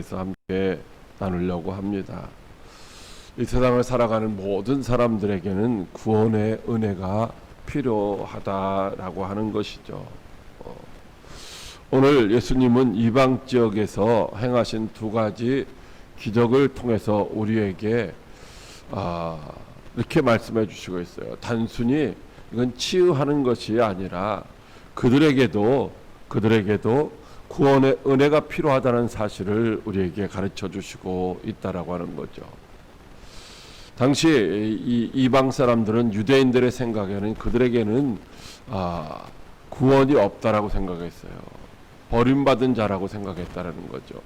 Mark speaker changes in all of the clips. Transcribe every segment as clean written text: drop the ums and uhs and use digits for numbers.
Speaker 1: 대해서 함께 나누려고 합니다. 이 세상을 살아가는 모든 사람들에게는 구원의 은혜가 필요하다라고 하는 것이죠. 오늘 예수님은 이방 지역에서 행하신 두 가지 기적을 통해서 우리에게 이렇게 말씀해 주시고 있어요. 단순히 이건 치유하는 것이 아니라 그들에게도 구원의 은혜가 필요하다는 사실을 우리에게 가르쳐 주시고 있다라고 하는 거죠. 당시 이 이방 사람들은 유대인들의 생각에는 그들에게는 구원이 없다라고 생각했어요. 버림받은 자라고 생각했다라는 거죠.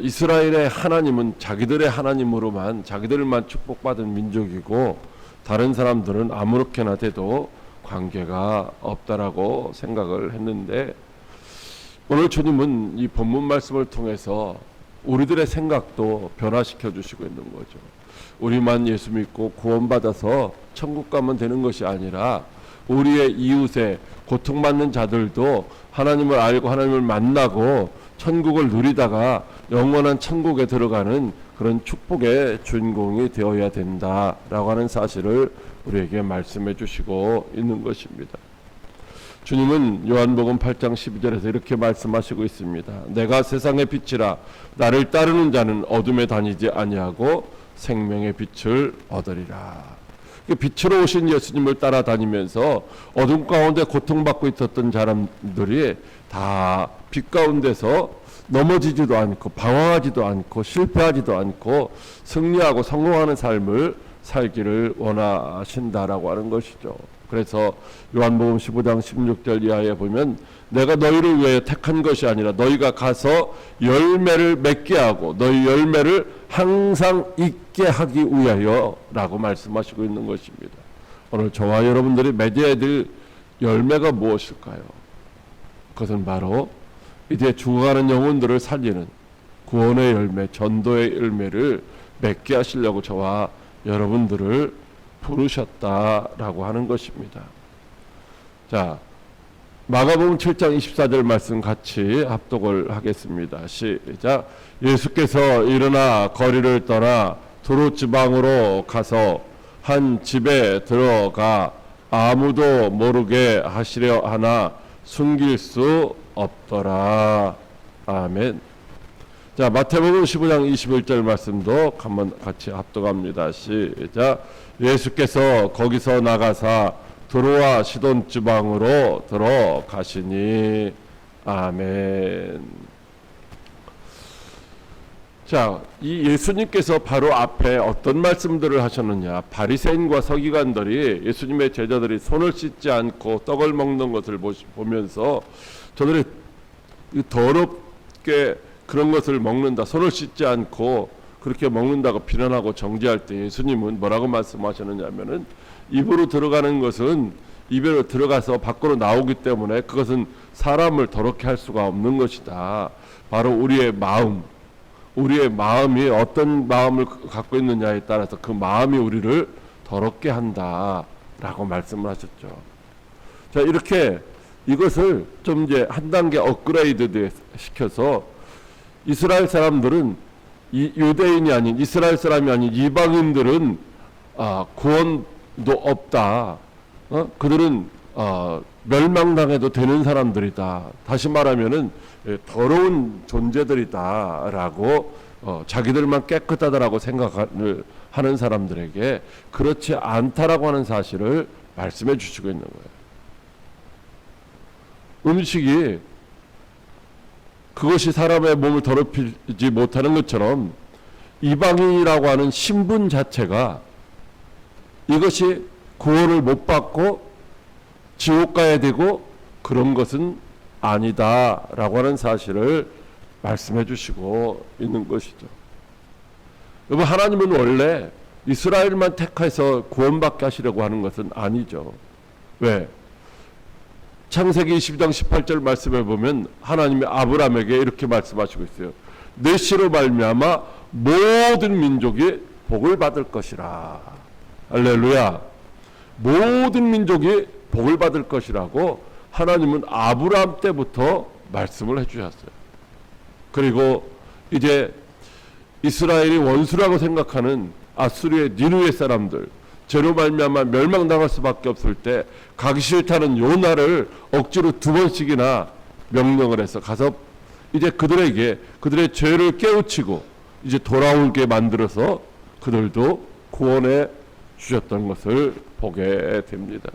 Speaker 1: 이스라엘의 하나님은 자기들의 하나님으로만 자기들만 축복받은 민족이고 다른 사람들은 아무렇게나 돼도 관계가 없다라고 생각을 했는데 오늘 주님은 이 본문 말씀을 통해서 우리들의 생각도 변화시켜 주시고 있는 거죠. 우리만 예수 믿고 구원받아서 천국 가면 되는 것이 아니라 우리의 이웃에 고통받는 자들도 하나님을 알고 하나님을 만나고 천국을 누리다가 영원한 천국에 들어가는 그런 축복의 주인공이 되어야 된다라고 하는 사실을 우리에게 말씀해 주시고 있는 것입니다. 주님은 요한복음 8장 12절에서 이렇게 말씀하시고 있습니다. 내가 세상의 빛이라 나를 따르는 자는 어둠에 다니지 아니하고 생명의 빛을 얻으리라. 빛으로 오신 예수님을 따라다니면서 어둠 가운데 고통받고 있었던 사람들이 다 빛 가운데서 넘어지지도 않고 방황하지도 않고 실패하지도 않고 승리하고 성공하는 삶을 살기를 원하신다라고 하는 것이죠. 그래서 요한복음 15장 16절 이하에 보면 내가 너희를 위해 택한 것이 아니라 너희가 가서 열매를 맺게 하고 너희 열매를 항상 있게 하기 위하여 라고 말씀하시고 있는 것입니다. 오늘 저와 여러분들이 맺어야 될 열매가 무엇일까요? 그것은 바로 이제 죽어가는 영혼들을 살리는 구원의 열매, 전도의 열매를 맺게 하시려고 저와 여러분들을 부르셨다라고 하는 것입니다. 자, 마가복음 7장 24절 말씀 같이 합독을 하겠습니다. 시작. 예수께서 일어나 거리를 떠나 두로 지방으로 가서 한 집에 들어가 아무도 모르게 하시려 하나 숨길 수 없더라. 아멘. 자, 마태복음 15장 21절 말씀도 한번 같이 합독합니다. 시작. 예수께서 거기서 나가사 두로와 시돈 지방으로 들어가시니. 아멘. 자, 이 예수님께서 바로 앞에 어떤 말씀들을 하셨느냐. 바리새인과 서기관들이 예수님의 제자들이 손을 씻지 않고 떡을 먹는 것을 보면서 저들이 더럽게 그런 것을 먹는다, 손을 씻지 않고 그렇게 먹는다고 비난하고 정죄할 때 예수님은 뭐라고 말씀하셨느냐 하면은 입으로 들어가는 것은 입으로 들어가서 밖으로 나오기 때문에 그것은 사람을 더럽게 할 수가 없는 것이다. 바로 우리의 마음이 어떤 마음을 갖고 있느냐에 따라서 그 마음이 우리를 더럽게 한다라고 말씀을 하셨죠. 자, 이렇게 이것을 좀 이제 한 단계 업그레이드 시켜서 이스라엘 사람들은 유대인이 아닌 이스라엘 사람이 아닌 이방인들은 구원도 없다. 그들은 멸망당해도 되는 사람들이다. 다시 말하면은 더러운 존재들이다라고 자기들만 깨끗하다라고 생각을 하는 사람들에게 그렇지 않다라고 하는 사실을 말씀해 주시고 있는 거예요. 음식이 그것이 사람의 몸을 더럽히지 못하는 것처럼 이방인이라고 하는 신분 자체가 이것이 구원을 못 받고 지옥 가야 되고 그런 것은 아니다라고 하는 사실을 말씀해 주시고 있는 것이죠. 여러분, 하나님은 원래 이스라엘만 택해서 구원받게 하시려고 하는 것은 아니죠. 왜? 창세기 22장 18절 말씀에 보면 하나님이 아브라함에게 이렇게 말씀하시고 있어요. 내 씨로 말미암아 모든 민족이 복을 받을 것이라. 할렐루야. 모든 민족이 복을 받을 것이라고 하나님은 아브라함 때부터 말씀을 해주셨어요. 그리고 이제 이스라엘이 원수라고 생각하는 아수르의 니누의 사람들, 죄로 말미암아 멸망당할 수밖에 없을 때 가기 싫다는 요나를 억지로 2번씩이나 명령을 해서 가서 이제 그들에게 그들의 죄를 깨우치고 이제 돌아오게 만들어서 그들도 구원해 주셨던 것을 보게 됩니다.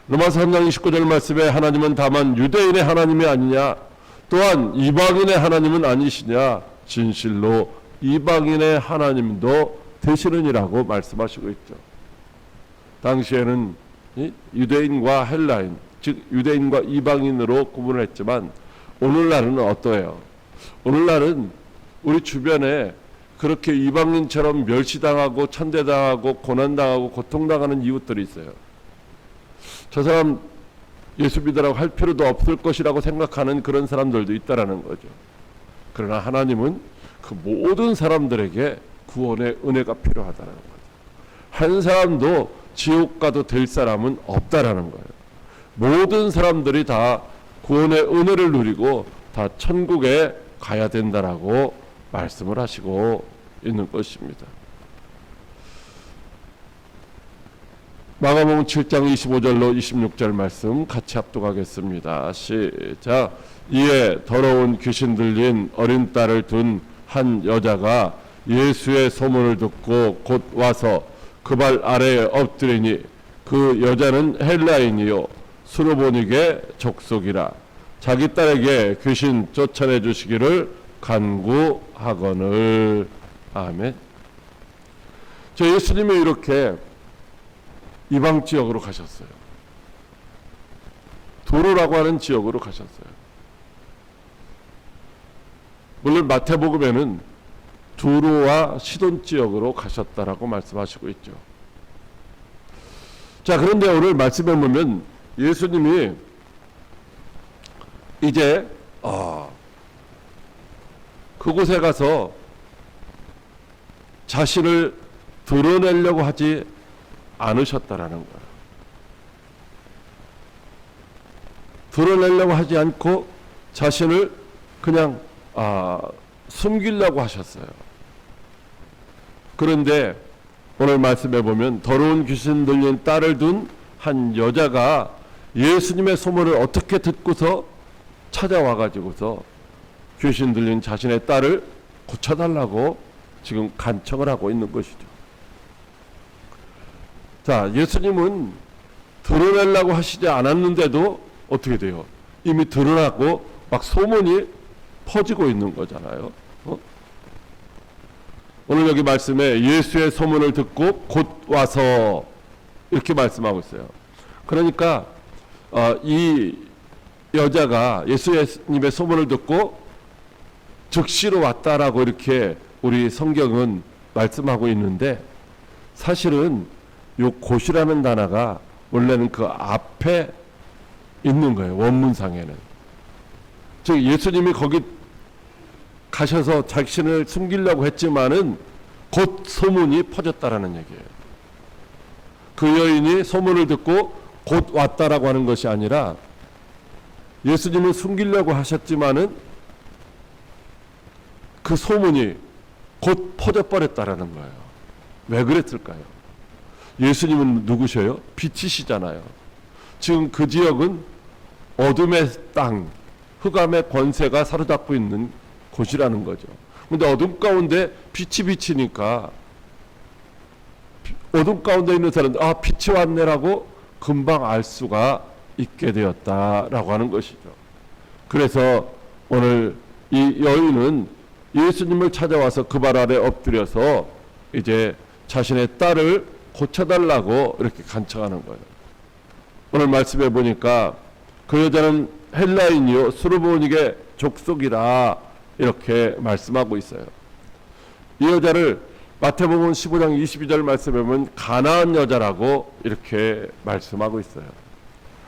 Speaker 1: 로마서 3장 29절 말씀에 하나님은 다만 유대인의 하나님이 아니냐, 또한 이방인의 하나님은 아니시냐, 진실로 이방인의 하나님도 되시느니라고 말씀하시고 있죠. 당시에는 유대인과 헬라인, 즉 유대인과 이방인으로 구분을 했지만 오늘날은 어떠해요? 오늘날은 우리 주변에 그렇게 이방인처럼 멸시당하고 천대당하고 고난당하고 고통당하는 이웃들이 있어요. 저 사람 예수 믿으라고 할 필요도 없을 것이라고 생각하는 그런 사람들도 있다라는 거죠. 그러나 하나님은 그 모든 사람들에게 구원의 은혜가 필요하다는 거죠. 한 사람도 지옥 가도 될 사람은 없다라는 거예요. 모든 사람들이 다 구원의 은혜를 누리고 다 천국에 가야 된다라고 말씀을 하시고 있는 것입니다. 마가복음 7장 25절로 26절 말씀 같이 합독하겠습니다. 시작. 이에 더러운 귀신 들린 어린 딸을 둔 한 여자가 예수의 소문을 듣고 곧 와서 그 발 아래에 엎드리니 그 여자는 헬라인이요 수르보닉의 족속이라. 자기 딸에게 귀신 쫓아내 주시기를 간구하거늘. 아멘. 저 예수님이 이렇게 이방 지역으로 가셨어요. 도로라고 하는 지역으로 가셨어요. 물론 마태복음에는 두로와 시돈 지역으로 가셨다라고 말씀하시고 있죠. 자, 그런데 오늘 말씀해 보면 예수님이 이제 그곳에 가서 자신을 드러내려고 하지 않으셨다라는 거예요. 드러내려고 하지 않고 자신을 그냥 숨기려고 하셨어요. 그런데 오늘 말씀해 보면 더러운 귀신 들린 딸을 둔 한 여자가 예수님의 소문을 어떻게 듣고서 찾아와 가지고서 귀신 들린 자신의 딸을 고쳐달라고 지금 간청을 하고 있는 것이죠. 자, 예수님은 드러내려고 하시지 않았는데도 어떻게 돼요? 이미 드러나고 막 소문이 퍼지고 있는 거잖아요. 오늘 여기 말씀에 예수의 소문을 듣고 곧 와서 이렇게 말씀하고 있어요. 그러니까 이 여자가 예수님의 소문을 듣고 즉시로 왔다라고 이렇게 우리 성경은 말씀하고 있는데, 사실은 요 곧이라는 단어가 원래는 그 앞에 있는 거예요. 원문상에는. 즉 예수님이 거기 가셔서 자신을 숨기려고 했지만은 곧 소문이 퍼졌다라는 얘기예요. 그 여인이 소문을 듣고 곧 왔다라고 하는 것이 아니라 예수님을 숨기려고 하셨지만은 그 소문이 곧 퍼져버렸다라는 거예요. 왜 그랬을까요? 예수님은 누구셔요? 빛이시잖아요. 지금 그 지역은 어둠의 땅, 흑암의 권세가 사로잡고 있는 곳이라는 거죠. 근데 어둠 가운데 빛이 비치니까 어둠 가운데 있는 사람들, 빛이 왔네라고 금방 알 수가 있게 되었다라고 하는 것이죠. 그래서 오늘 이 여인은 예수님을 찾아와서 그 발 아래 엎드려서 이제 자신의 딸을 고쳐달라고 이렇게 간청하는 거예요. 오늘 말씀해 보니까 그 여자는 헬라인이요 수르보닉의 족속이라 이렇게 말씀하고 있어요. 이 여자를 마태복음 15장 22절 말씀에 보면 가나안 여자라고 이렇게 말씀하고 있어요.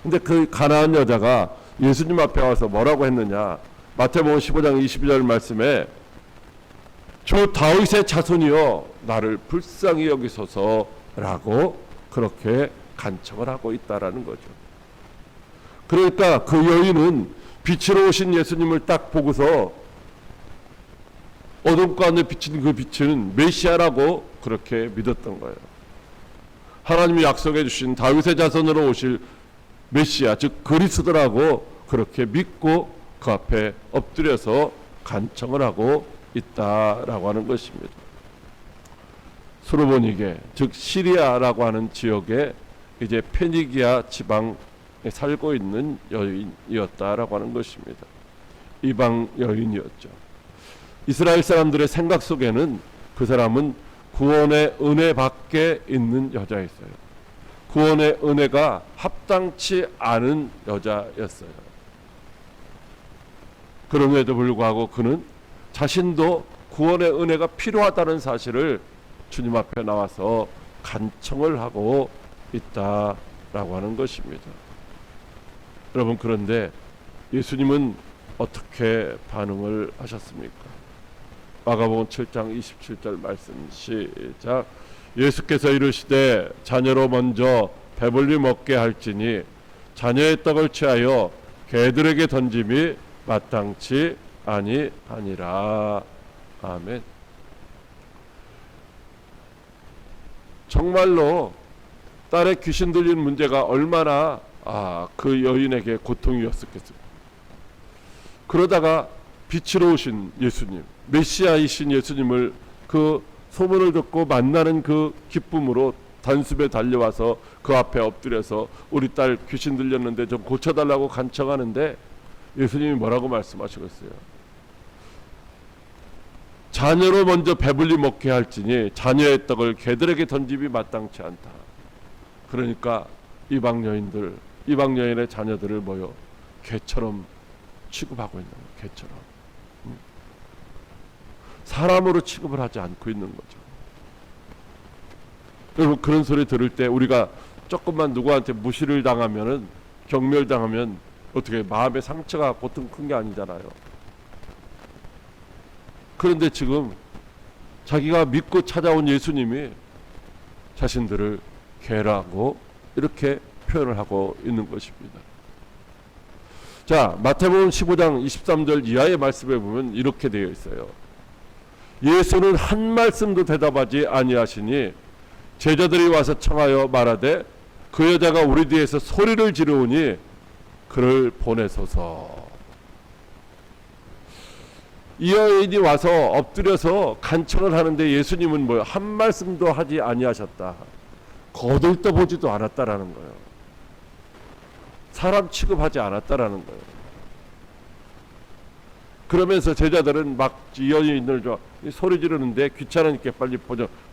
Speaker 1: 근데 그 가나안 여자가 예수님 앞에 와서 뭐라고 했느냐? 마태복음 15장 22절 말씀에 저 다윗의 자손이여 나를 불쌍히 여기소서라고 그렇게 간청을 하고 있다라는 거죠. 그러니까 그 여인은 빛으로 오신 예수님을 딱 보고서 어둠 가운데 비친 그 빛은 메시아라고 그렇게 믿었던 거예요. 하나님이 약속해 주신 다윗의 자손으로 오실 메시아, 즉 그리스도라고 그렇게 믿고 그 앞에 엎드려서 간청을 하고 있다라고 하는 것입니다. 수르보니게, 즉 시리아라고 하는 지역에 이제 페니기아 지방에 살고 있는 여인이었다라고 하는 것입니다. 이방 여인이었죠. 이스라엘 사람들의 생각 속에는 그 사람은 구원의 은혜 밖에 있는 여자였어요. 구원의 은혜가 합당치 않은 여자였어요. 그럼에도 불구하고 그는 자신도 구원의 은혜가 필요하다는 사실을 주님 앞에 나와서 간청을 하고 있다라고 하는 것입니다. 여러분, 그런데 예수님은 어떻게 반응을 하셨습니까? 마가복음 7장 27절 말씀 시작. 예수께서 이르시되 자녀로 먼저 배불리 먹게 할지니 자녀의 떡을 취하여 개들에게 던짐이 마땅치 아니하니라. 아멘. 정말로 딸의 귀신 들린 문제가 얼마나 그 여인에게 고통이었겠습니까? 그러다가 빛으로 오신 예수님, 메시아이신 예수님을 그 소문을 듣고 만나는 그 기쁨으로 단숨에 달려와서 그 앞에 엎드려서 우리 딸 귀신 들렸는데 좀 고쳐달라고 간청하는데 예수님이 뭐라고 말씀하시겠어요? 자녀로 먼저 배불리 먹게 할지니 자녀의 떡을 개들에게 던짐이 마땅치 않다. 그러니까 이방 여인의 자녀들을 모여 개처럼 취급하고 있는 거예요. 개처럼. 사람으로 취급을 하지 않고 있는 거죠. 여러분, 그런 소리 들을 때 우리가 조금만 누구한테 무시를 당하면은, 경멸당하면 어떻게 마음의 상처가 보통 큰 게 아니잖아요. 그런데 지금 자기가 믿고 찾아온 예수님이 자신들을 개라고 이렇게 표현을 하고 있는 것입니다. 자, 마태복음 15장 23절 이하의 말씀에 보면 이렇게 되어 있어요. 예수는 한 말씀도 대답하지 아니하시니 제자들이 와서 청하여 말하되 그 여자가 우리 뒤에서 소리를 지르오니 그를 보내소서. 이 여인이 와서 엎드려서 간청을 하는데 예수님은 뭐요? 한 말씀도 하지 아니하셨다. 거들떠보지도 않았다라는 거예요. 사람 취급하지 않았다라는 거예요. 그러면서 제자들은 막 이 여인을 소리 지르는데 귀찮으니까 빨리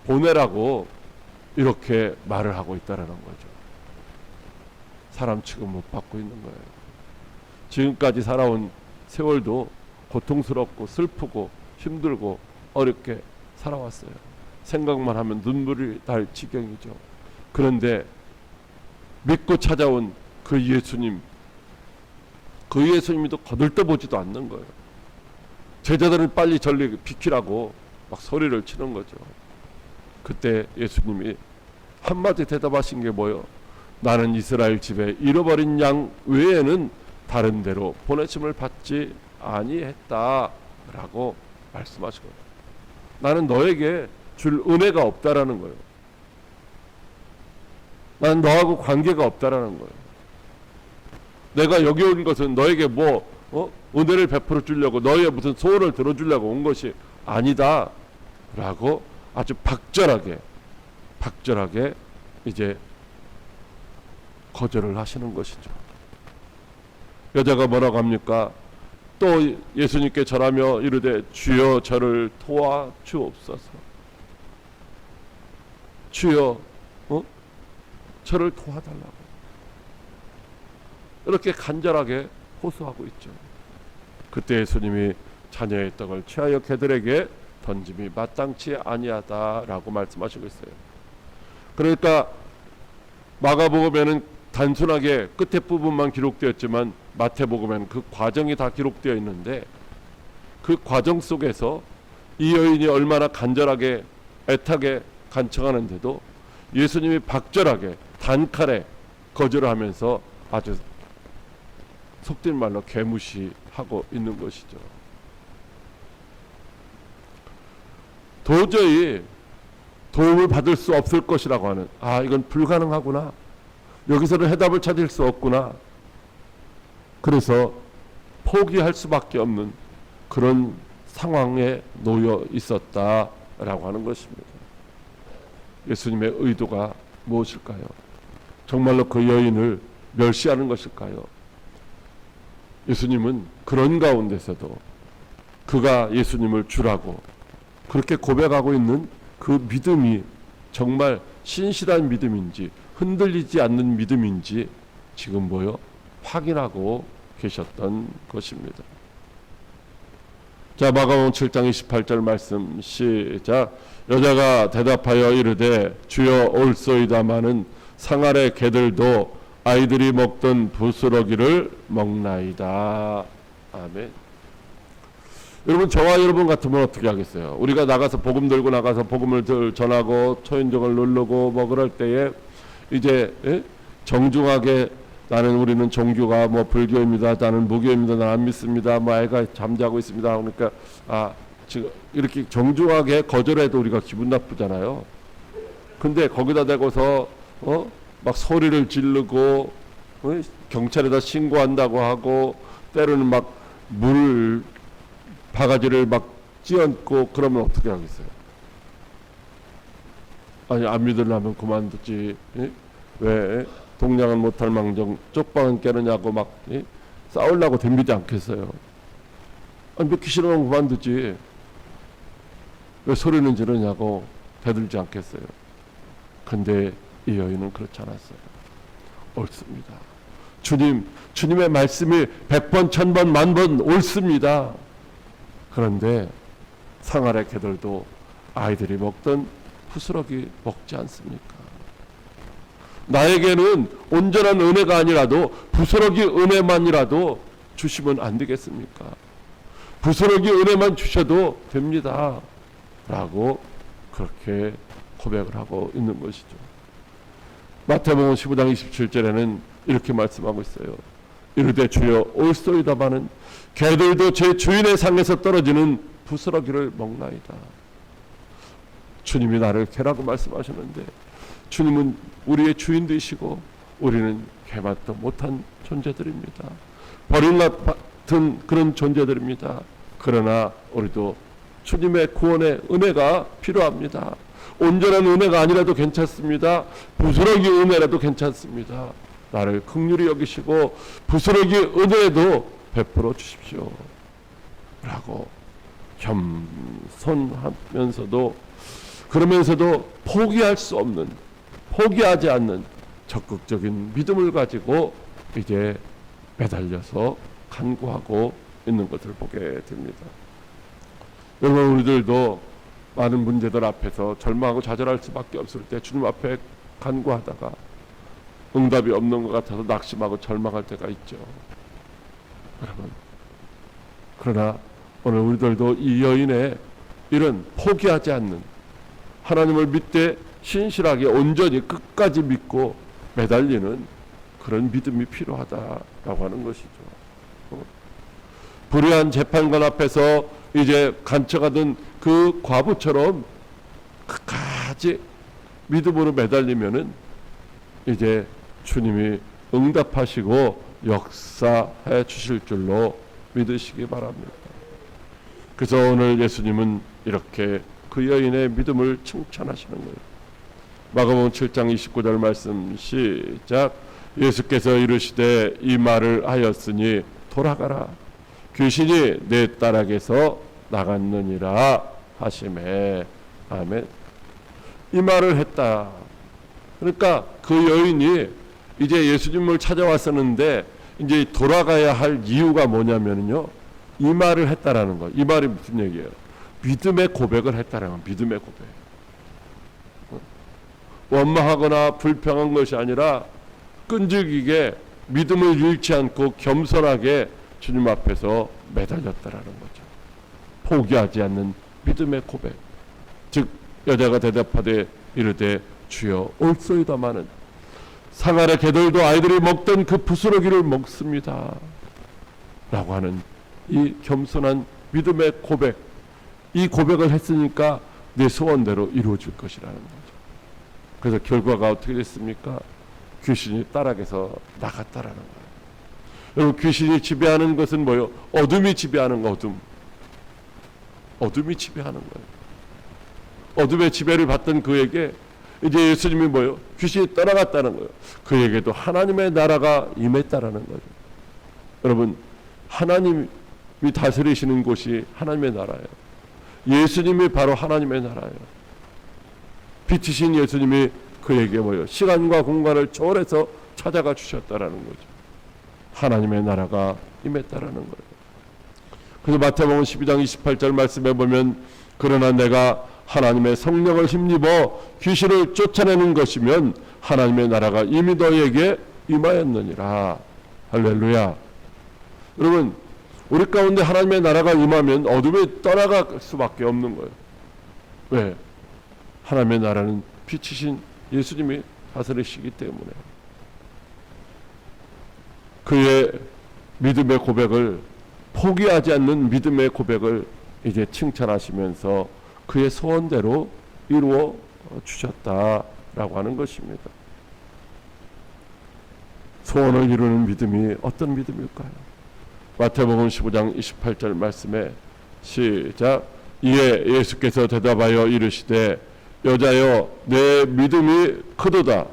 Speaker 1: 보내라고 이렇게 말을 하고 있다라는 거죠. 사람 취급 못 받고 있는 거예요. 지금까지 살아온 세월도 고통스럽고 슬프고 힘들고 어렵게 살아왔어요. 생각만 하면 눈물이 날 지경이죠. 그런데 믿고 찾아온 그 예수님도 거들떠보지도 않는 거예요. 제자들은 빨리 전리 비키라고 막 소리를 치는 거죠. 그때 예수님이 한마디 대답하신 게 뭐요? 나는 이스라엘 집에 잃어버린 양 외에는 다른 데로 보내심을 받지 아니했다라고 말씀하시거든요. 나는 너에게 줄 은혜가 없다라는 거예요. 나는 너하고 관계가 없다라는 거예요. 내가 여기 온 것은 너에게 은혜를 베풀어 주려고, 너의 무슨 소원을 들어주려고 온 것이 아니다 라고 아주 박절하게 이제 거절을 하시는 것이죠. 여자가 뭐라고 합니까? 또 예수님께 절하며 이르되 주여 저를 도와 주옵소서. 주여 저를 도와달라고 이렇게 간절하게 호소하고 있죠. 그때 예수님이 자녀의 떡을 취하여 개들에게 던짐이 마땅치 아니하다라고 말씀하시고 있어요. 그러니까 마가복음에는 단순하게 끝에 부분만 기록되었지만 마태복음에는 그 과정이 다 기록되어 있는데 그 과정 속에서 이 여인이 얼마나 간절하게 애타게 간청하는데도 예수님이 박절하게 단칼에 거절을 하면서 아주 속된 말로 개무시하고 있는 것이죠. 도저히 도움을 받을 수 없을 것이라고 하는, 이건 불가능하구나, 여기서는 해답을 찾을 수 없구나, 그래서 포기할 수밖에 없는 그런 상황에 놓여 있었다라고 하는 것입니다. 예수님의 의도가 무엇일까요? 정말로 그 여인을 멸시하는 것일까요? 예수님은 그런 가운데서도 그가 예수님을 주라고 그렇게 고백하고 있는 그 믿음이 정말 신실한 믿음인지 흔들리지 않는 믿음인지 지금 확인하고 계셨던 것입니다. 자, 마가복음 7장 28절 말씀 시작. 여자가 대답하여 이르되 주여 올소이다마는 상 아래 개들도 아이들이 먹던 부스러기를 먹나이다. 아멘. 여러분, 저와 여러분 같으면 어떻게 하겠어요? 우리가 나가서 복음 들고 나가서 복음을 전하고 초인종을 누르고 그럴 때에 이제 정중하게 우리는 종교가 불교입니다, 나는 무교입니다, 나는 안 믿습니다, 애가 잠자고 있습니다, 그러니까 지금 이렇게 정중하게 거절해도 우리가 기분 나쁘잖아요. 근데 거기다 대고서 막 소리를 지르고 경찰에다 신고한다고 하고 때로는 막 물 바가지를 막 찧어안고 그러면 어떻게 하겠어요? 안 믿으려면 그만두지, 왜 동량은 못할 망정 쪽방은 깨느냐고 막 싸우려고 덤비지 않겠어요? 믿기 싫으면 그만두지, 왜 소리는 지르냐고 대들지 않겠어요? 근데 이 여인은 그렇지 않았어요. 옳습니다. 주님의 말씀이 100번, 1000번, 10,000번 옳습니다. 그런데 상 아래 개들도 아이들이 먹던 부스러기 먹지 않습니까? 나에게는 온전한 은혜가 아니라도 부스러기 은혜만이라도 주시면 안 되겠습니까? 부스러기 은혜만 주셔도 됩니다, 라고 그렇게 고백을 하고 있는 것이죠. 마태복음 15장 27절에는 이렇게 말씀하고 있어요. 이르되 주여 올소이다마는 개들도 제 주인의 상에서 떨어지는 부스러기를 먹나이다. 주님이 나를 개라고 말씀하셨는데 주님은 우리의 주인 되시고 우리는 개맛도 못한 존재들입니다. 버림맛 같은 그런 존재들입니다. 그러나 우리도 주님의 구원의 은혜가 필요합니다. 온전한 은혜가 아니라도 괜찮습니다. 부스러기 은혜라도 괜찮습니다. 나를 긍휼히 여기시고 부스러기 은혜도 베풀어 주십시오, 라고 겸손하면서도 그러면서도 포기하지 않는 적극적인 믿음을 가지고 이제 매달려서 간구하고 있는 것을 보게 됩니다. 여러분, 우리들도 많은 문제들 앞에서 절망하고 좌절할 수밖에 없을 때 주님 앞에 간구하다가 응답이 없는 것 같아서 낙심하고 절망할 때가 있죠. 여러분, 그러나 오늘 우리들도 이 여인의 이런 포기하지 않는, 하나님을 믿되 신실하게 온전히 끝까지 믿고 매달리는 그런 믿음이 필요하다라고 하는 것이죠. 불의한 재판관 앞에서 이제 간처하던 그 과부처럼 끝까지 믿음으로 매달리면은 이제 주님이 응답하시고 역사해 주실 줄로 믿으시기 바랍니다. 그래서 오늘 예수님은 이렇게 그 여인의 믿음을 칭찬하시는 거예요. 마가복음 7장 29절 말씀 시작. 예수께서 이르시되 이 말을 하였으니 돌아가라, 귀신이 내 딸에게서 나갔느니라 하시매. 아멘. 이 말을 했다. 그러니까 그 여인이 이제 예수님을 찾아왔었는데 이제 돌아가야 할 이유가 뭐냐면요, 이 말을 했다라는 거. 이 말이 무슨 얘기예요? 믿음의 고백을 했다라는 거. 믿음의 고백. 원망하거나 불평한 것이 아니라 끈질기게 믿음을 잃지 않고 겸손하게 주님 앞에서 매달렸다라는 거죠. 포기하지 않는 믿음의 고백. 즉 여자가 대답하되 이르되 주여 올소이다마는 상 아래 개들도 아이들이 먹던 그 부스러기를 먹습니다, 라고 하는 이 겸손한 믿음의 고백. 이 고백을 했으니까 내 소원대로 이루어질 것이라는 거죠. 그래서 결과가 어떻게 됐습니까? 귀신이 따락에서 나갔다라는 거예요. 여러분, 귀신이 지배하는 것은 뭐예요? 어둠이 지배하는 거, 어둠. 어둠이 지배하는 거예요. 어둠의 지배를 받던 그에게 이제 예수님이 뭐예요? 귀신이 떠나갔다는 거예요. 그에게도 하나님의 나라가 임했다라는 거죠. 여러분, 하나님이 다스리시는 곳이 하나님의 나라예요. 예수님이 바로 하나님의 나라예요. 빛이신 예수님이 그에게 뭐예요? 시간과 공간을 초월해서 찾아가 주셨다라는 거죠. 하나님의 나라가 임했다라는 거예요. 그래서 마태복음 12장 28절 말씀에 보면 그러나 내가 하나님의 성령을 힘입어 귀신을 쫓아내는 것이면 하나님의 나라가 이미 너희에게 임하였느니라. 할렐루야. 여러분, 우리 가운데 하나님의 나라가 임하면 어둠이 떠나갈 수밖에 없는 거예요. 왜? 하나님의 나라는 빛이신 예수님이 다스리시기 때문에. 그의 믿음의 고백을, 포기하지 않는 믿음의 고백을 이제 칭찬하시면서 그의 소원대로 이루어 주셨다라고 하는 것입니다. 소원을 이루는 믿음이 어떤 믿음일까요? 마태복음 15장 28절 말씀에 시작. 이에 예수께서 대답하여 이르시되 여자여 내 믿음이 크도다.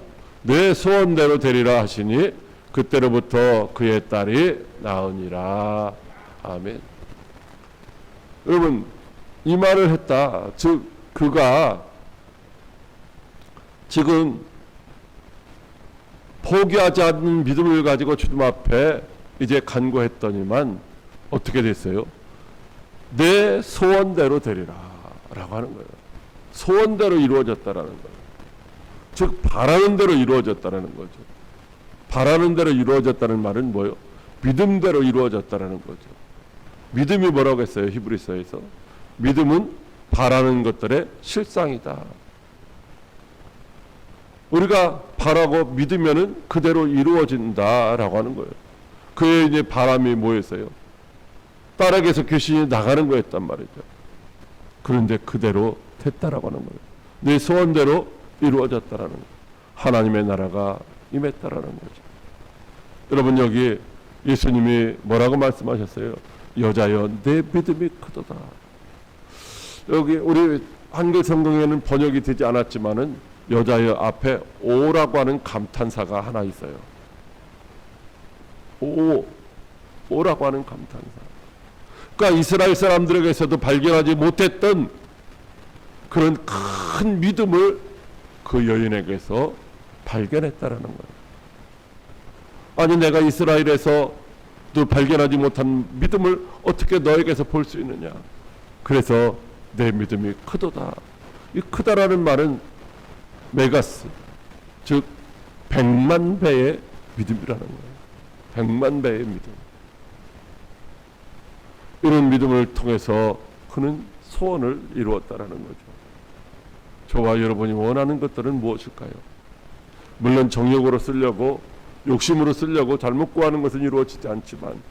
Speaker 1: 내 소원대로 되리라 하시니 그때로부터 그의 딸이 나으니라. 아멘. 여러분, 이 말을 했다. 즉 그가 지금 포기하지 않는 믿음을 가지고 주님 앞에 이제 간구했더니만 어떻게 됐어요? 내 소원대로 되리라 라고 하는 거예요. 소원대로 이루어졌다라는 거예요. 즉 바라는 대로 이루어졌다라는 거죠. 바라는 대로 이루어졌다는 말은 뭐예요? 믿음대로 이루어졌다라는 거죠. 믿음이 뭐라고 했어요? 히브리서에서 믿음은 바라는 것들의 실상이다. 우리가 바라고 믿으면은 그대로 이루어진다라고 하는 거예요. 그의 이제 바람이 뭐였어요? 딸에게서 귀신이 나가는 거였단 말이죠. 그런데 그대로 됐다라고 하는 거예요. 내 소원대로 이루어졌다라는 거예요. 하나님의 나라가 임했다라는 거죠. 여러분, 여기 예수님이 뭐라고 말씀하셨어요? 여자여 내 믿음이 크도다. 여기 우리 한글 성경에는 번역이 되지 않았지만은 여자여 앞에 오라고 하는 감탄사가 하나 있어요. 오라고 하는 감탄사. 그러니까 이스라엘 사람들에게서도 발견하지 못했던 그런 큰 믿음을 그 여인에게서 발견했다라는 거예요. 아니 내가 이스라엘에서도 발견하지 못한 믿음을 어떻게 너에게서 볼 수 있느냐. 그래서 내 믿음이 크도다. 이 크다라는 말은 메가스, 즉 100만 배의 믿음이라는 거예요. 100만 배의 믿음. 이런 믿음을 통해서 그는 소원을 이루었다라는 거죠. 저와 여러분이 원하는 것들은 무엇일까요? 물론 정욕으로 쓰려고, 욕심으로 쓰려고 잘못 구하는 것은 이루어지지 않지만,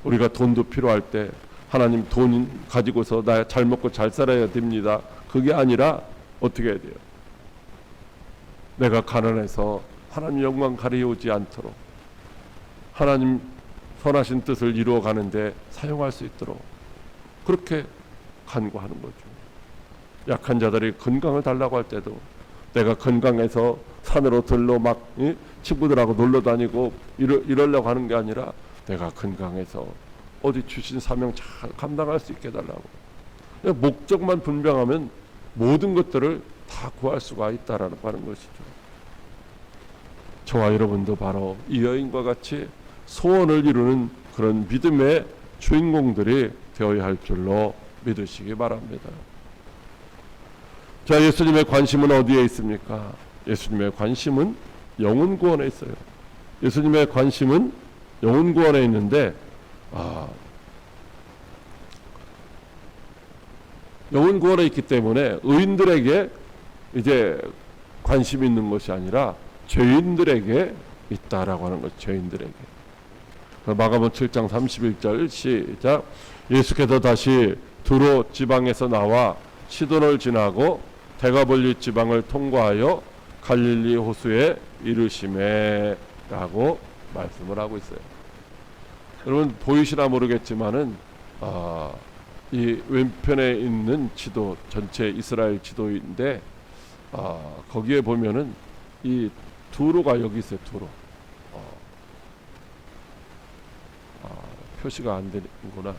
Speaker 1: 우리가 돈도 필요할 때 하나님 돈 가지고서 나 잘 먹고 잘 살아야 됩니다. 그게 아니라 어떻게 해야 돼요? 내가 가난해서 하나님 영광 가리우지 않도록 하나님 선하신 뜻을 이루어 가는데 사용할 수 있도록 그렇게 간구하는 거죠. 약한 자들이 건강을 달라고 할 때도 내가 건강해서 산으로 들러 막 친구들하고 놀러 다니고 이러려고 하는 게 아니라 내가 건강해서 어디 주신 사명 잘 감당할 수 있게 해달라고. 목적만 분명하면 모든 것들을 다 구할 수가 있다라는 것이죠. 저와 여러분도 바로 이 여인과 같이 소원을 이루는 그런 믿음의 주인공들이 되어야 할 줄로 믿으시기 바랍니다. 자, 예수님의 관심은 어디에 있습니까? 예수님의 관심은 영혼 구원에 있어요. 예수님의 관심은 영혼 구원에 있는데, 영혼 구원에 있기 때문에 의인들에게 이제 관심이 있는 것이 아니라 죄인들에게 있다라고 하는 것. 죄인들에게. 마가복음 7장 31절 시작. 예수께서 다시 두로 지방에서 나와 시돈을 지나고 대가볼리 지방을 통과하여 갈릴리 호수에 이르시매라고 말씀을 하고 있어요. 여러분 보이시나 모르겠지만은 이 왼편에 있는 지도 전체 이스라엘 지도인데 거기에 보면은 이 두로가 여기 있어요. 두로. 표시가 안 되는구나.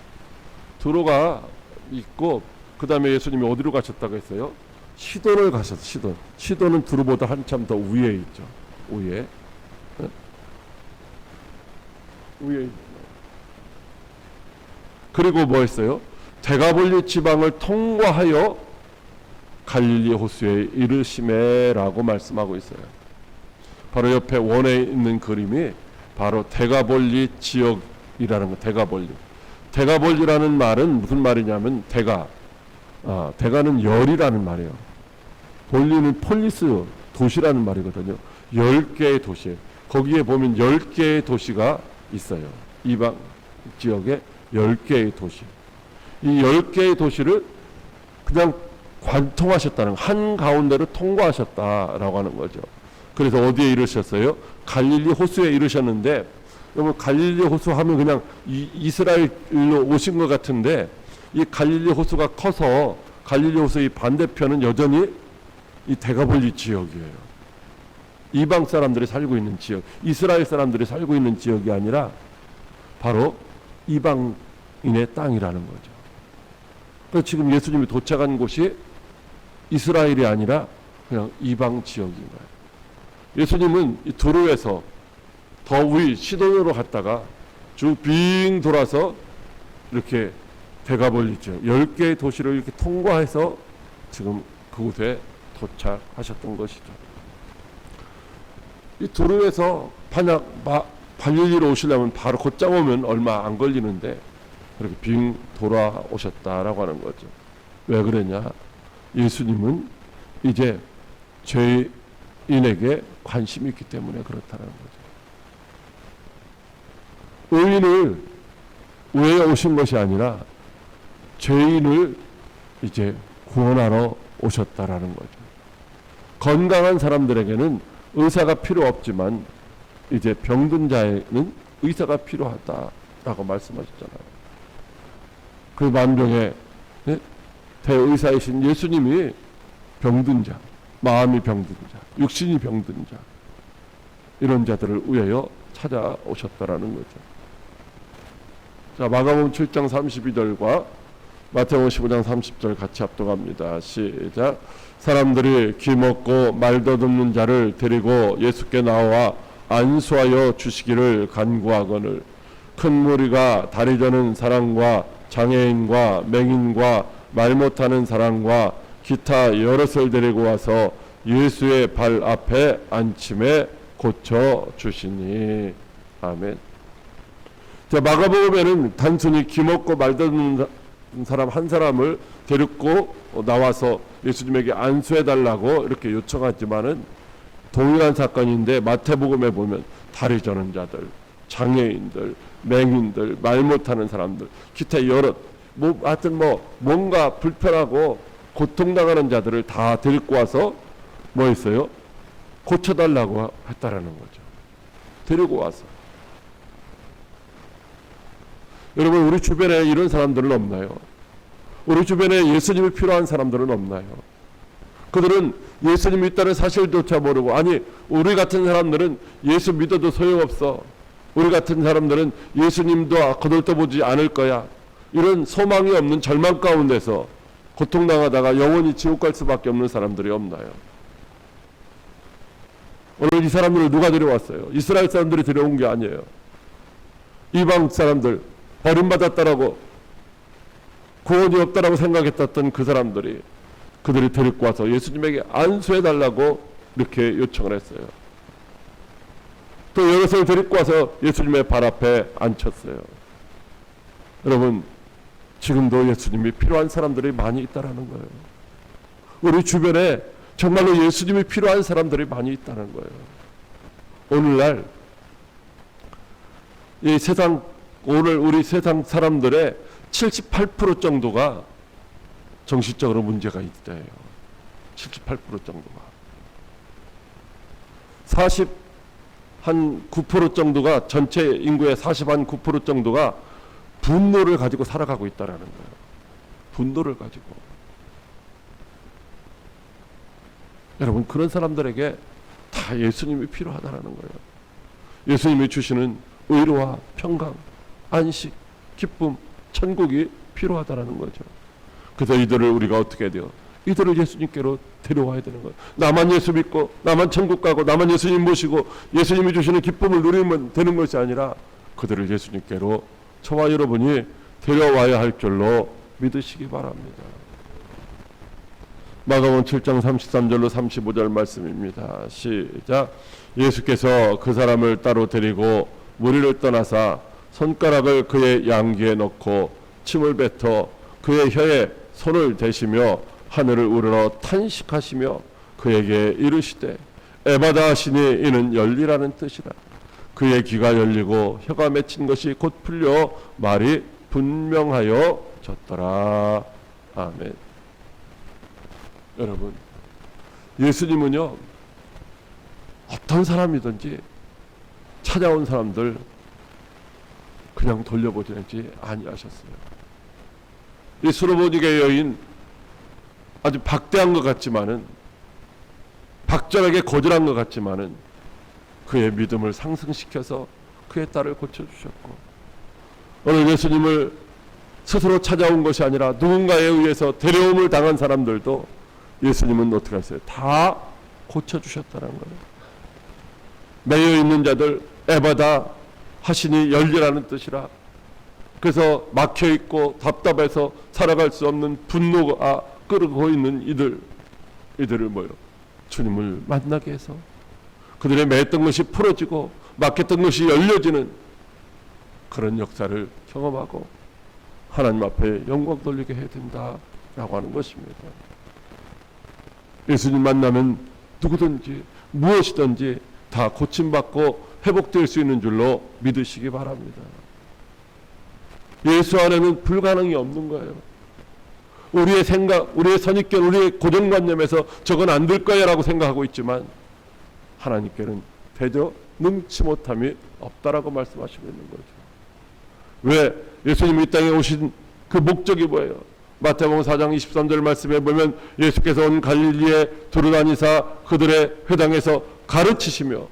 Speaker 1: 두로가 있고 그 다음에 예수님이 어디로 가셨다고 했어요? 시돈을 가셨어요. 시돈은 두로보다 한참 더 위에 있죠. 위에. 위에. 그리고 뭐 했어요? 대가볼리 지방을 통과하여 갈릴리 호수에 이르시매라고 말씀하고 있어요. 바로 옆에 원에 있는 그림이 바로 대가볼리 지역이라는 거. 대가볼리라는 말은 무슨 말이냐면 대가는 열이라는 말이에요. 볼리는 폴리스 도시라는 말이거든요. 10개의 도시. 거기에 보면 10개의 도시가 있어요. 이방 지역에 10개의 도시. 이 10개의 도시를 그냥 관통하셨다는, 한 가운데로 통과하셨다라고 하는 거죠. 그래서 어디에 이르셨어요? 갈릴리 호수에 이르셨는데, 여러분 갈릴리 호수 하면 그냥 이스라엘로 오신 것 같은데, 이 갈릴리 호수가 커서 갈릴리 호수의 반대편은 여전히 이 대가볼리 지역이에요. 이방 사람들이 살고 있는 지역, 이스라엘 사람들이 살고 있는 지역이 아니라 바로 이방인의 땅이라는 거죠. 그래서 지금 예수님이 도착한 곳이 이스라엘이 아니라 그냥 이방 지역인 거예요. 예수님은 이 두로에서 더 위 시돈으로 갔다가 쭉 빙 돌아서 이렇게 대가볼리 지역 10개의 도시를 이렇게 통과해서 지금 그곳에 도착하셨던 것이죠. 이 두로에서 만약 갈릴리로 오시려면 바로 곧장 오면 얼마 안 걸리는데 그렇게 빙 돌아오셨다라고 하는 거죠. 왜 그러냐? 예수님은 이제 죄인에게 관심이 있기 때문에 그렇다는 거죠. 의인을 왜 오신 것이 아니라 죄인을 이제 구원하러 오셨다라는 거죠. 건강한 사람들에게는 의사가 필요 없지만 이제 병든 자에는 의사가 필요하다라고 말씀하셨잖아요. 그 만병의 대의사이신 예수님이 병든 자, 마음이 병든 자, 육신이 병든 자, 이런 자들을 위하여 찾아오셨다라는 거죠. 자, 마가복음 7장 32절과 마태복음 15장 30절 같이 합독합니다. 시작. 사람들이 기먹고 말 더듬는 자를 데리고 예수께 나와 안수하여 주시기를 간구하거늘 큰 무리가 다리 저는 사람과 장애인과 맹인과 말 못하는 사람과 기타 여럿을 데리고 와서 예수의 발 앞에 앉힘에 고쳐 주시니. 아멘. 자, 마가복음에는 단순히 기먹고 말 듣는 사람 한 사람을 데리고 나와서 예수님에게 안수해 달라고 이렇게 요청하지만은 동일한 사건인데 마태복음에 보면 다리 저는 자들, 장애인들, 맹인들, 말 못하는 사람들, 기타 여러 하여튼 뭔가 불편하고 고통당하는 자들을 다 데리고 와서 뭐 했어요? 고쳐달라고 했다라는 거죠. 데리고 와서. 여러분 우리 주변에 이런 사람들은 없나요? 우리 주변에 예수님이 필요한 사람들은 없나요? 그들은 예수님이 있다는 사실조차 모르고, 아니 우리 같은 사람들은 예수 믿어도 소용없어, 우리 같은 사람들은 예수님도 거들떠보지 않을 거야, 이런 소망이 없는 절망 가운데서 고통당하다가 영원히 지옥 갈 수밖에 없는 사람들이 없나요? 오늘 이 사람들을 누가 데려왔어요? 이스라엘 사람들이 데려온 게 아니에요. 이방 사람들, 버림받았다라고, 구원이 없다라고 생각했던 그 사람들이, 그들이 데리고 와서 예수님에게 안수해달라고 이렇게 요청을 했어요. 또 여럿을 데리고 와서 예수님의 발 앞에 앉혔어요. 여러분 지금도 예수님이 필요한 사람들이 많이 있다는 거예요. 우리 주변에 정말로 예수님이 필요한 사람들이 많이 있다는 거예요. 오늘날 이 세상, 오늘 우리 세상 사람들의 78% 정도가 정신적으로 문제가 있대요. 78% 정도가. 40한 9% 정도가, 전체 인구의 40한 9% 정도가 분노를 가지고 살아가고 있다라는 거예요. 분노를 가지고. 여러분, 그런 사람들에게 다 예수님이 필요하다라는 거예요. 예수님이 주시는 의로와 평강, 안식, 기쁨, 천국이 필요하다라는 거죠. 그래서 이들을 우리가 어떻게 해야 돼요? 이들을 예수님께로 데려와야 되는 거예요. 나만 예수 믿고 나만 천국 가고 나만 예수님 모시고 예수님이 주시는 기쁨을 누리면 되는 것이 아니라 그들을 예수님께로 저와 여러분이 데려와야 할 줄로 믿으시기 바랍니다. 마가복음 7장 33절로 35절 말씀입니다. 시작. 예수께서 그 사람을 따로 데리고 무리를 떠나사 손가락을 그의 양귀에 넣고 침을 뱉어 그의 혀에 손을 대시며 하늘을 우러러 탄식하시며 그에게 이르시되 에바다 하시니 이는 열리라는 뜻이라. 그의 귀가 열리고 혀가 맺힌 것이 곧 풀려 말이 분명하여 졌더라. 아멘. 여러분, 예수님은요, 어떤 사람이든지 찾아온 사람들 그냥 돌려보내지 아니하셨어요. 이 수르보니게 여인, 아주 박대한 것 같지만은, 박절하게 거절한 것 같지만은 그의 믿음을 상승시켜서 그의 딸을 고쳐주셨고, 오늘 예수님을 스스로 찾아온 것이 아니라 누군가에 의해서 데려옴을 당한 사람들도 예수님은 어떻게 하세요? 다 고쳐주셨다는 거예요. 매여 있는 자들 에바다 하시니 열리라는 뜻이라. 그래서 막혀있고 답답해서 살아갈 수 없는 분노가 끓고 있는 이들을 뭐요? 주님을 만나게 해서 그들의 매였던 것이 풀어지고 막혔던 것이 열려지는 그런 역사를 경험하고 하나님 앞에 영광 돌리게 해야 된다라고 하는 것입니다. 예수님 만나면 누구든지 무엇이든지 다 고침받고 회복될 수 있는 줄로 믿으시기 바랍니다. 예수 안에는 불가능이 없는 거예요. 우리의 생각, 우리의 선입견, 우리의 고정관념에서 저건 안 될 거야 라고 생각하고 있지만 하나님께는 대저 능치 못함이 없다라고 말씀하시고 있는 거죠. 왜? 예수님이 이 땅에 오신 그 목적이 뭐예요? 마태복음 4장 23절 말씀에 보면 예수께서 온 갈릴리에 두루다니사 그들의 회당에서 가르치시며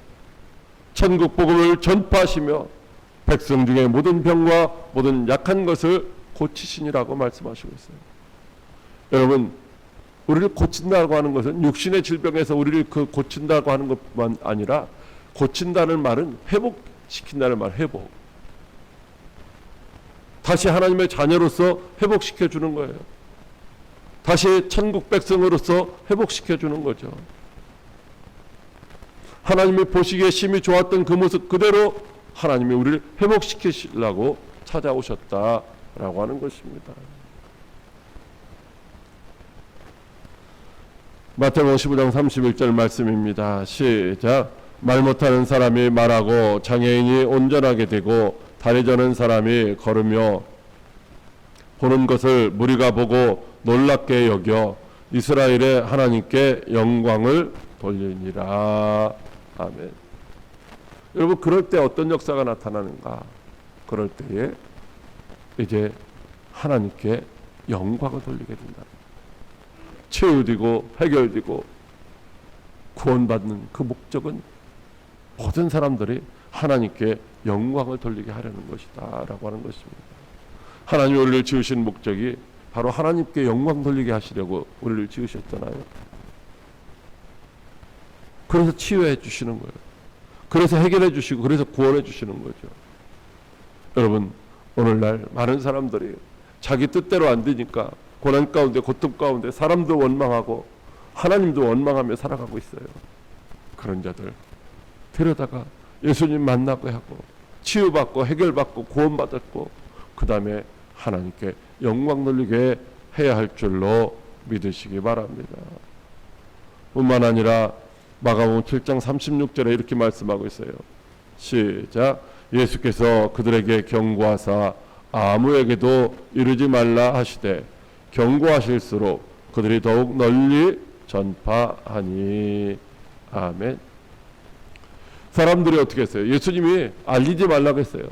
Speaker 1: 천국 복음을 전파하시며 백성 중에 모든 병과 모든 약한 것을 고치시니라고 말씀하시고 있어요. 여러분, 우리를 고친다고 하는 것은 육신의 질병에서 우리를 고친다고 하는 것만 아니라 고친다는 말은 회복시킨다는 말, 회복. 다시 하나님의 자녀로서 회복시켜 주는 거예요. 다시 천국 백성으로서 회복시켜 주는 거죠. 하나님이 보시기에 심히 좋았던 그 모습 그대로 하나님이 우리를 회복시키시려고 찾아오셨다라고 하는 것입니다. 마태복음 15장 31절 말씀입니다. 시작. 말 못하는 사람이 말하고 장애인이 온전하게 되고 다리 저는 사람이 걸으며 보는 것을 무리가 보고 놀랍게 여겨 이스라엘의 하나님께 영광을 돌리니라. 아멘. 여러분, 그럴 때 어떤 역사가 나타나는가? 그럴 때에 이제 하나님께 영광을 돌리게 된다. 치유되고 해결되고 구원받는 그 목적은 모든 사람들이 하나님께 영광을 돌리게 하려는 것이다 라고 하는 것입니다. 하나님이 우리를 지으신 목적이 바로 하나님께 영광 돌리게 하시려고 우리를 지으셨잖아요. 그래서 치유해 주시는 거예요. 그래서 해결해 주시고 그래서 구원해 주시는 거죠. 여러분, 오늘날 많은 사람들이 자기 뜻대로 안 되니까 고난 가운데 고통 가운데 사람도 원망하고 하나님도 원망하며 살아가고 있어요. 그런 자들 데려다가 예수님 만나게 하고 치유받고 해결받고 구원받았고 그 다음에 하나님께 영광 돌리게 해야 할 줄로 믿으시기 바랍니다. 뿐만 아니라 마가복음 7장 36절에 이렇게 말씀하고 있어요. 시작. 예수께서 그들에게 경고하사 아무에게도 이르지 말라 하시되 경고하실수록 그들이 더욱 널리 전파하니. 아멘. 사람들이 어떻게 했어요? 예수님이 알리지 말라고 했어요.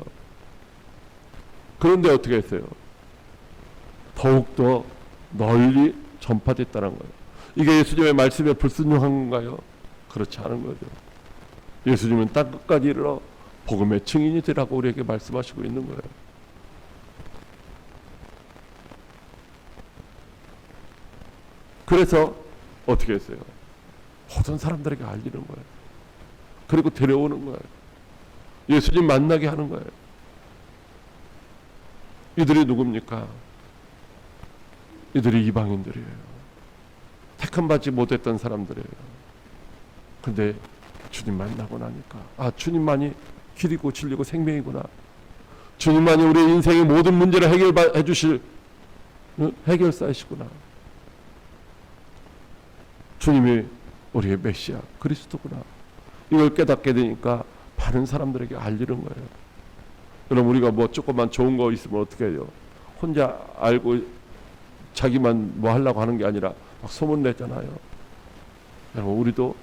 Speaker 1: 그런데 어떻게 했어요? 더욱더 널리 전파됐다는 거예요. 이게 예수님의 말씀에 불순종한 건가요? 그렇지 않은 거죠. 예수님은 땅 끝까지 이르러 복음의 증인이 되라고 우리에게 말씀하시고 있는 거예요. 그래서 어떻게 했어요? 모든 사람들에게 알리는 거예요. 그리고 데려오는 거예요. 예수님 만나게 하는 거예요. 이들이 누굽니까? 이들이 이방인들이에요. 택함 받지 못했던 사람들이에요. 근데 주님 만나고 나니까 아, 주님만이 길이고 진리고 생명이구나. 주님만이 우리의 인생의 모든 문제를 해결해 주실 해결사이시구나. 주님이 우리의 메시아 그리스도구나. 이걸 깨닫게 되니까 많은 사람들에게 알리는 거예요. 그럼 우리가 뭐 조금만 좋은 거 있으면 어떻게 해요? 혼자 알고 자기만 뭐 하려고 하는 게 아니라 막 소문내잖아요. 여러분, 우리도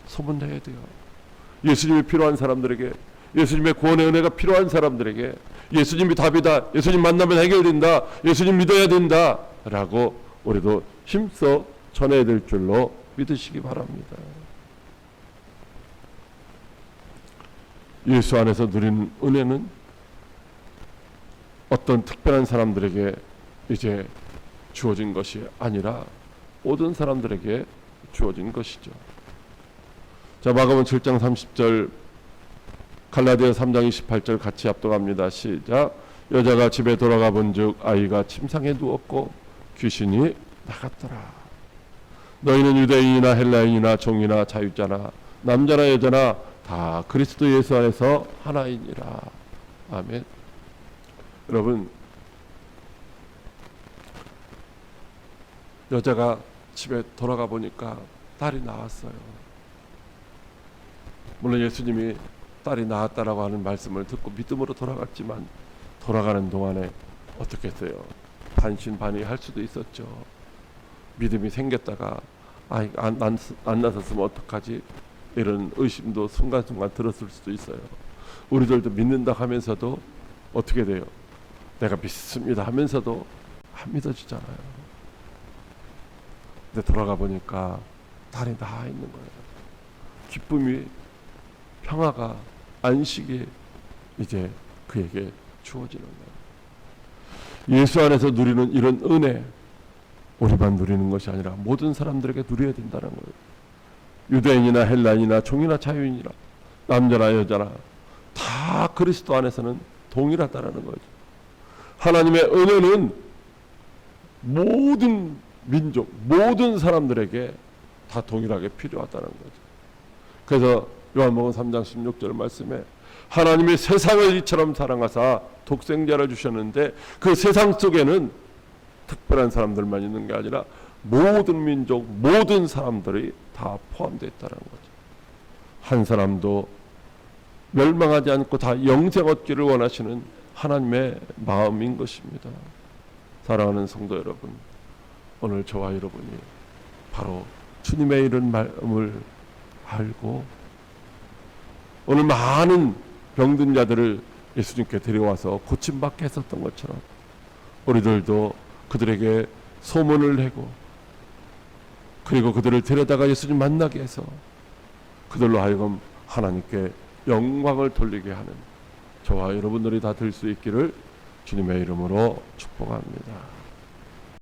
Speaker 1: 소문내야 돼요. 예수님이 필요한 사람들에게, 예수님의 구원의 은혜가 필요한 사람들에게, 예수님이 답이다, 예수님 만나면 해결된다, 예수님 믿어야 된다 라고 우리도 힘써 전해야 될 줄로 믿으시기 바랍니다. 예수 안에서 누리는 은혜는 어떤 특별한 사람들에게 이제 주어진 것이 아니라 모든 사람들에게 주어진 것이죠. 자, 마가복음 7장 30절, 갈라디아 3장 28절 같이 합독합니다. 시작. 여자가 집에 돌아가 본즉 아이가 침상에 누웠고 귀신이 나갔더라. 너희는 유대인이나 헬라인이나 종이나 자유자나 남자나 여자나 다 그리스도 예수 안에서 하나이니라. 아멘. 여러분, 여자가 집에 돌아가 보니까 딸이 나왔어요. 물론 예수님이 딸이 나왔다라고 하는 말씀을 듣고 믿음으로 돌아갔지만 돌아가는 동안에 어떻게 했어요? 반신반의할 수도 있었죠. 믿음이 생겼다가 안 나섰으면 어떡하지? 이런 의심도 순간순간 들었을 수도 있어요. 우리들도 믿는다 하면서도 어떻게 돼요? 내가 믿습니다 하면서도 안 믿어지잖아요. 근데 돌아가 보니까 딸이 나아 있는 거예요. 기쁨이, 평화가, 안식이 이제 그에게 주어지는 거예요. 예수 안에서 누리는 이런 은혜, 우리만 누리는 것이 아니라 모든 사람들에게 누려야 된다는 거예요. 유대인이나 헬라인이나 종이나 자유인이나 남자나 여자나 다 그리스도 안에서는 동일하다는 거죠. 하나님의 은혜는 모든 민족, 모든 사람들에게 다 동일하게 필요하다는 거죠. 그래서 요한복음 3장 16절 말씀에 하나님이 세상을 이처럼 사랑하사 독생자를 주셨는데 그 세상 속에는 특별한 사람들만 있는 게 아니라 모든 민족, 모든 사람들이 다 포함되어 있다는 거죠. 한 사람도 멸망하지 않고 다 영생 얻기를 원하시는 하나님의 마음인 것입니다. 사랑하는 성도 여러분, 오늘 저와 여러분이 바로 주님의 이런 마음을 알고 오늘 많은 병든 자들을 예수님께 데려와서 고침받게 했었던 것처럼 우리들도 그들에게 소문을 내고 그리고 그들을 데려다가 예수님 만나게 해서 그들로 하여금 하나님께 영광을 돌리게 하는 저와 여러분들이 다 될 수 있기를 주님의 이름으로 축복합니다.